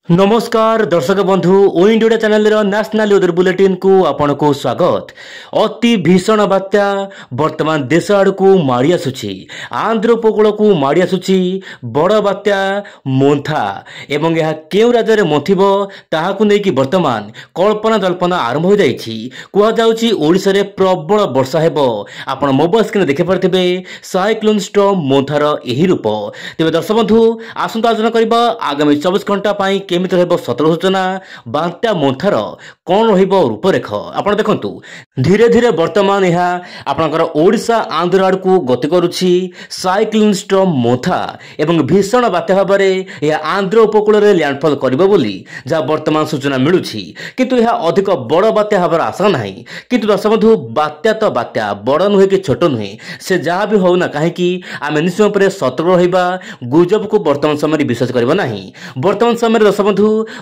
नमस्कार दर्शक बंधु ओ India channel national weather bulletin को आपण को स्वागत। अति भीषण बात्या वर्तमान देश आड़ को माड़ी आसुची। आंध्र उपकूल को माड़ी आसुची बड़ बात्या मोन्था एवं यह केउ राज्य रे मोथिबो ताहाकु नै कि वर्तमान कल्पना जल्पना आरंभ हो जाईछि। कुआ जाउछि ओडिसा रे प्रबल वर्षा हेबो। आपण मोबाइल स्क्रीन देखि परथिबे साइक्लोन स्टॉर्म मोन्थार एही रूप। तेबे दर्शक बंधु आसंता आलोचना करबा आगामी 24 घंटा पई केमिति रहबो सतर्क सूचना बात्या मोन्थार कौन रहिबो रूपरेख आपण देखंतु। धीरे धीरे वर्तमान यह आपनकर ओडिसा आंध्र आड़ को गति करुछि साइक्लोन स्टॉर्म मोन्था एवं भीषण बात्या भाबरे यह आंध्र उपकूल रे लैंडफॉल करिबो बोली जा वर्तमान सूचना मिलुछि। किंतु यह अधिक बड़ बात्या हबार आशा नाही। किंतु दर्शक बंधु बात्या तो बात्या बड़ नुहे कि छोट नुहे से जहाँ भी हो ना कहीं आम निश्चय पर सतर्क रहिबा गुजब को वर्तमान समय विश्वास करबा नाही। वर्तमान समय दर्शक बंधु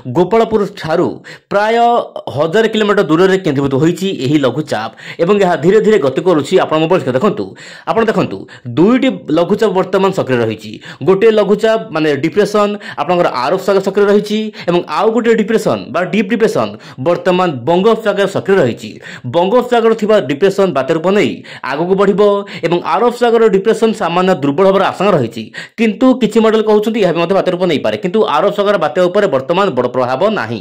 गोपालपुर ठारू प्राय 1000 किलोमीटर दूर रे केंद्रीभूत होईछि एही लघुचाप एवं यह धीरे धीरे गति करुछि। आपण मोबाइल देखंतु दुईटी लघुचाप वर्तमान सक्रिय रहिछि। गोटे लघुचाप माने डिप्रेशन आपनकर आरब सागर सक्रिय रहिछि एवं आउ गोटे डिप्रेशन बा डीप डिप्रेशन वर्तमान बंगोपसागर सक्रिय रहिछि। बंगोपसागर थिबा डिप्रेशन बात्या रूप नै आगु बढ़िबो एवं आरब सागर डिप्रेशन सामान्य दुर्बल होबार आशंका रहिछि। किंतु किछि मॉडल कहउछन्ति यह मते बात्या रूप नै पारे। किंतु आरब सागर बात्या ऊपर वर्तमान बड़ प्रभाव नाही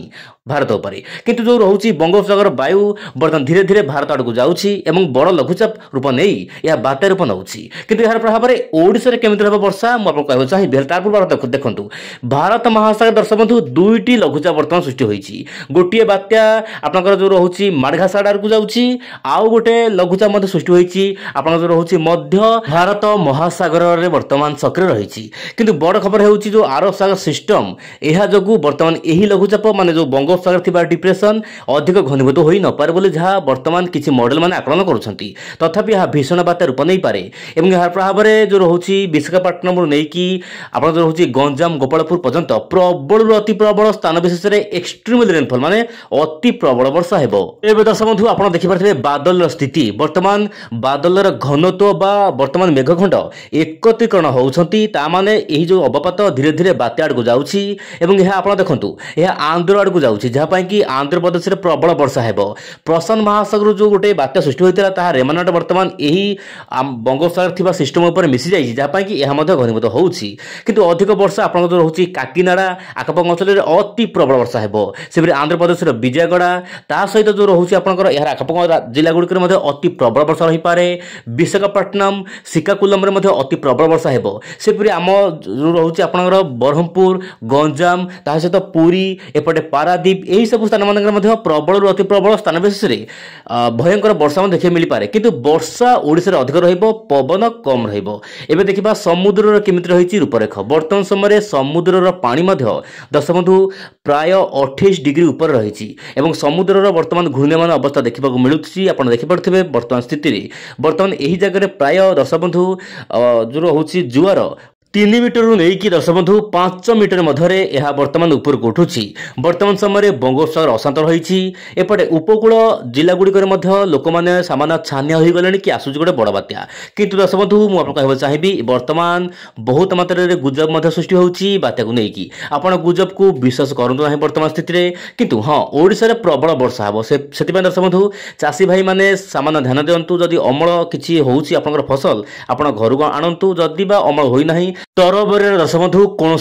भारत ऊपर। किंतु जो रहउछि बंगोपसागर वायु वर्तमान धीरे धीरे भारत आड़ को जाउछि एवं बड़ लघुचाप रूप नै यह बात्या रूप नउछि। किंतु यार प्रभाव रे ओडिसा रे केमिति रहबो वर्षा मु आपन कहबो चाहि बेल तार पूर्व देखंतु। भारत महासागर दर्शक बंधु दुईटी लघुचाप वर्तमान सृष्टि होईछि। गोटिए बात्या आपनकर जो रहउछि माडघासाड आड़ को जाउछि आउ गोटे लघुचाप मध्ये सृष्टि होईछि आपन जो रहउछि मध्य भारत महासागर रे वर्तमान सक्रिय रहिछि। किंतु बड़ खबर हेउछि जो आरब सागर सिस्टम एहा जगु वर्तमान एही लघुचाप माने जो बंगोपसागर थिबा डिप्रेशन अधिक घनीभूत होई न पारे बोले जहा वर्तमान किछि मॉडल माने आकलन करूछंती। तथापि यह भीषण बात्या रूप नै पारे एवं यह प्रभाव रे जो रहउछि विशाखापट्टनम रु नै कि आपन जो रहउछि गंजाम गोपालपुर पर्यंत प्रबल अति प्रबल स्थान विशेष रे एक्सट्रीम रेनफॉल माने अति प्रबल वर्षा हेबो। एबे दर्शक बंधु आपण देखि पारथिबे बादल स्थिति वर्तमान बादलर घनत्व बा वर्तमान मेघखंड एकत्रीकरण होउछंती। ता माने एही जो अवपात धीरे धीरे बात्या आड़ को जाउछि एवं यह आपण देखंतु यह आंध्र आड़ को जाउछि जहा पई कि आंध्र प्रदेश रे प्रबल वर्षा हेबो। प्रशांत महासागर जो गोटे बात्या सृष्टि होइतला ता रेमानाट वर्तमान एही बंगोपसागर थिबा सिस्टम ऊपर मिसि जाइछि जहा पई कि यह मध्ये घनीभूत होउछि। किंतु अधिक वर्षा आपण जो रहउछि काकीनाडा आखपाख अंचल रे अति प्रबल वर्षा हेबो। सेबरे आंध्र प्रदेश रे विजयगड़ा ता सहित जो रहउछि आपनकर यह आखपाख जिला गुडी मध्ये अति प्रबल वर्षा रहि पारे। विशाखापट्टनम श्रीकाकुलम रे मध्ये अति प्रबल वर्षा हेबो। सेबरे आम जो रहउछि आपनकर बरहमपुर गंजाम ता सहित पुरी एपटे पारादीप यही सब स्थान मान प्रबल अति प्रबल स्थान विशेष भयंकर वर्षा देखिए मिल पारे। किंतु वर्षा ओडिसा रे अधिक रहिबो पवन कम रहिबो। एबे देखिबा समुद्र केमिति रहिछि रूपरेख। वर्तमान समय समुद्रर पानी मध्य दर्शक बंधु प्राय 28 डिग्री ऊपर रहिछि एवं समुद्रर वर्तमान घूर्ण्यमान अवस्था देखिबाकू मिलुछि। आपण देखि परथिबे वर्तमान स्थिति रे वर्तमान एही जगह रे प्राय दर्शक बंधु जो रहउछि जुआर 3 मीटर रु नेकी दर्शक बंधु 5 मीटर मध्य यह वर्तमान ऊपर को उठुछि। वर्तमान समय बंगोपसागर अशांत रही एपटे उपकूल जिला गुड़िक लोक मैंने सामान्य छानिया हो गले कि आसूची गोटे बड़ बात्या। किंतु दर्शक बंधु मुझे कहना चाहिए वर्तमान बहुत मात्रा रे गुजब सृष्टि होउछि बात्या को लेकिन आपण गुजब को विश्वास करूँ ना वर्तमान स्थिति रे। किंतु हाँ ओडिशा रे प्रबल वर्षा हम से दर्शक बंधु चाषी भाई मैंने सामान्य ध्यान दिंतु। जदि अमल किसी होउछि आपनकर फसल आपण घर को आणंतु जदि बा अमल होई नाही तरबरे दर्शक बंधु कौन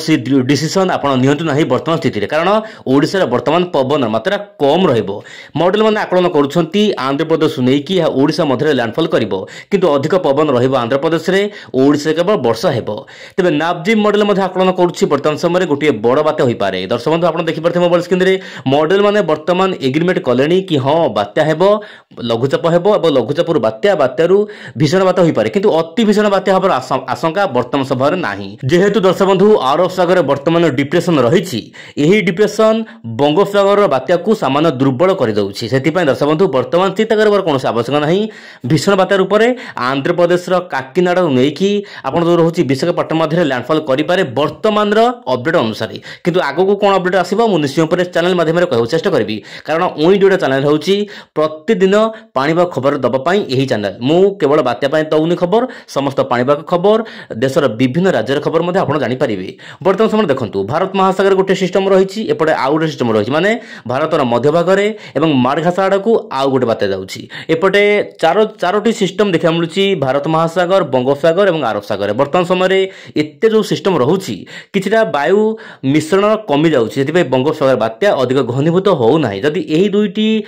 डिसीजन आपण नियंतु नाही वर्तमान स्थिति रे। कारण ओडिशा रे वर्तमान पवन मात्रा कम रहिबो। मॉडल माने आकलन करूछंती आंध्र प्रदेश नै कि यह ओडिशा मध्य लैंडफॉल करिवो किंतु अधिक पवन रहिबो आंध्र प्रदेश रे ओडिशा केवल वर्षा हेबो। तबे नापजिम मॉडल मध्ये आकलन करूछि वर्तमान समय गोटे बड़ बात्या होई पारे। दर्शक बंधु आपण देखि परथे मोबाइल स्क्रीन रे मॉडल माने वर्तमान एग्रीमेंट कलेनी कि हां बात्या हेबो लघुचाप हेबो एवं लघुचापरु बात्या बात्यारु भीषण बात्या होई पारे। किंतु अति भीषण बात्या हबर आशंका वर्तमान सभार नाही। जेहेतु दर्शक बंधु आरब सागर वर्तमान डिप्रेशन रही डिप्रेशन बंगोपसागर बात्या को सामान्य दुर्बल कर दउछि। सेतिपय दर्शक बंधु वर्तमान चिंता करबार कोनोसी आवश्यक नाही। भीषण बात्या रूप में आंध्र प्रदेश काकीनाडा नेकी आपण जो रहउछि विशाखापट्टनम मध्य लैंडफॉल करि पारे वर्तमान अपडेट अनुसार। किंतु आगो को कोन अपडेट आसीबो मु निश्चय पर चैनल माध्यम रे कहउ चेष्टा करबी। कारण ओइडियो चैनल होउछि प्रतिदिन पाणीपाग खबर दबा पई एही चैनल। मु केवल बात्या पई दउनी खबर समस्त पाणीपाग खबर देशर विभिन्न राज्यर खबर मध्य आपण जानि परिबे। वर्तमान समय देखंतु भारत महासागर गोटे सिस्टम रहिछि, एपटे आउ गोटे सिस्टम रहिछि, माने भारतर मध्य भागरे एवं मार्घासा आडकू आउ गोटे बात्या जाउछि। एपटे चारोटी सिस्टम देखा मिलुछि, भारत महासागर, बंगोपसागर एवं अरब सागर। वर्तमान समय एते जो सिस्टम रहुछि किछिटा वायु मिश्रण कमी जाउछि, सेति बंगोपसागर बात्या अधिक घनीभूत हो नाही। जदि एही दुईटी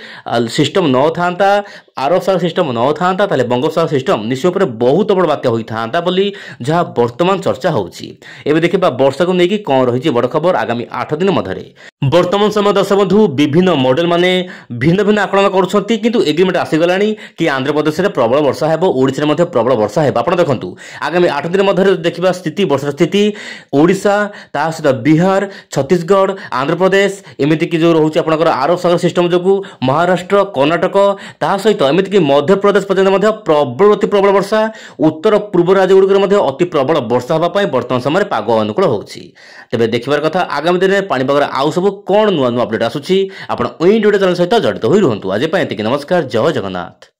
सिस्टम न थांता, अरब सागर सिस्टम न थांता, ताले बंगोपसागर सिस्टम निश्चय पर बहुत बड़ बात्या होई थांता बोली जहां वर्तमान चर्चा होउछि। एबे देखिबा वर्षा को नेकी कोन रहिछि बड़ खबर आगामी 8 दिन मधरे। वर्तमान समय दर्शक बंधु विभिन्न मॉडल माने भिन्न भिन्न आकलन करूछंती, किंतु एग्रीमेंट आसी गलानी कि आंध्र प्रदेश रे प्रबल वर्षा हेबो, ओडिसा रे मध्ये प्रबल वर्षा हेबो। आपण देखंतु आगामी 8 दिन मधरे देखिबा स्थिति, वर्षा स्थिति ओडिसा ता सहित बिहार, छत्तीसगढ़, आंध्र प्रदेश एमिति कि जो रहुछि आपनकर अरब सागर सिस्टम जोगु महाराष्ट्र, कर्णाटक ता सहित एमिति कि मध्य प्रदेश पर्यंत मध्ये प्रबल अति प्रबल वर्षा, उत्तर पूर्व राज्य गुड़िक मध्ये अति प्रबल वर्षा हवा पाई वर्तमान समय पाग अनुकूल होउछि। तेबे देखिबार कथा आगामी दिन में पाणीपागर आउ सब कोन नुआ नुआ अपडेट आसुछि। आपण ओइन वीडियो चैनल सहित जड़ित होई रहंतु। आज पय एतिक, नमस्कार, जय जगन्नाथ।